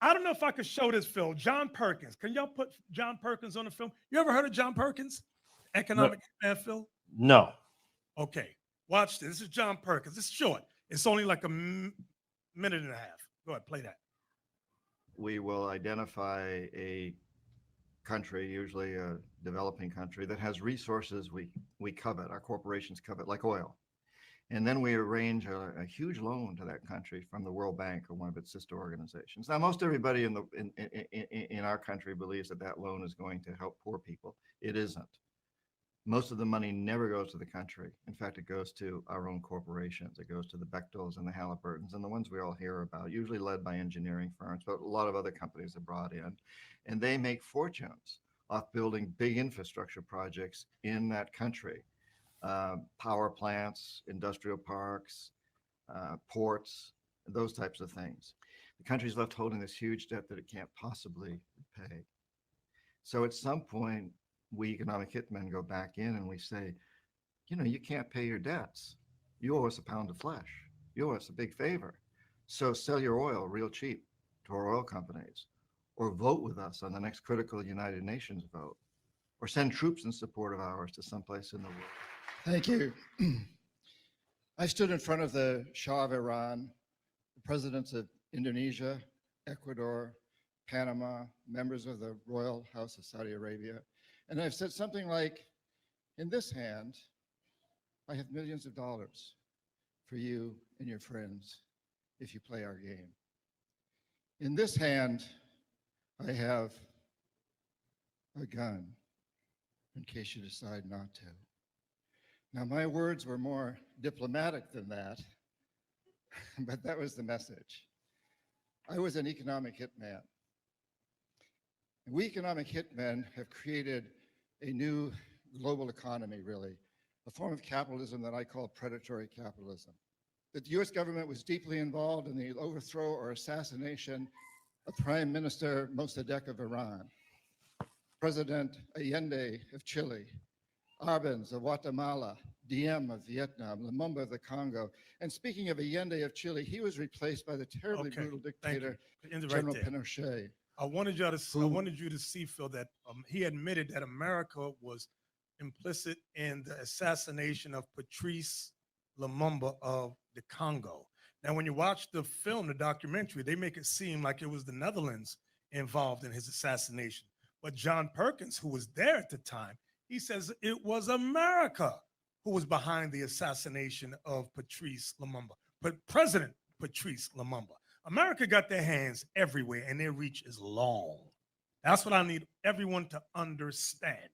I don't know if I could show this, Phil. John Perkins. Can y'all put John Perkins on the film? You ever heard of John Perkins? No, Economic man, Phil? no. Okay. Watch this. This is John Perkins. It's short. It's only like a minute and a half. Go ahead, play that. We will identify a country, usually a developing country, that has resources we covet, our corporations covet, like oil. And then we arrange a huge loan to that country from the World Bank or one of its sister organizations. Now, most everybody in our country believes that that loan is going to help poor people. It isn't. Most of the money never goes to the country. In fact, it goes to our own corporations. It goes to the Bechtels and the Halliburtons and the ones we all hear about, usually led by engineering firms, but a lot of other companies are brought in. And they make fortunes off building big infrastructure projects in that country. Power plants, industrial parks, ports, those types of things. The country's left holding this huge debt that it can't possibly pay. So at some point, we economic hitmen go back in and we say, you know, you can't pay your debts. You owe us a pound of flesh. You owe us a big favor. So sell your oil real cheap to our oil companies, or vote with us on the next critical United Nations vote, or send troops in support of ours to someplace in the world. Thank you. I stood in front of the Shah of Iran, the presidents of Indonesia, Ecuador, Panama, members of the Royal House of Saudi Arabia, and I've said something like, in this hand, I have millions of dollars for you and your friends if you play our game. In this hand, I have a gun in case you decide not to. Now, my words were more diplomatic than that, but that was the message. I was an economic hitman. We economic hitmen have created a new global economy, really, a form of capitalism that I call predatory capitalism. The US government was deeply involved in the overthrow or assassination of Prime Minister Mossadegh of Iran, President Allende of Chile, Arbenz of Guatemala, Diem of Vietnam, Lumumba of the Congo. And speaking of Allende of Chile, he was replaced by the terribly brutal dictator, General Pinochet. I wanted you to see, Phil, that he admitted that America was implicit in the assassination of Patrice Lumumba of the Congo. Now, when you watch the film, the documentary, they make it seem like it was the Netherlands involved in his assassination. But John Perkins, who was there at the time, he says it was America who was behind the assassination of Patrice Lumumba, but President Patrice Lumumba. America got their hands everywhere and their reach is long. That's what I need everyone to understand.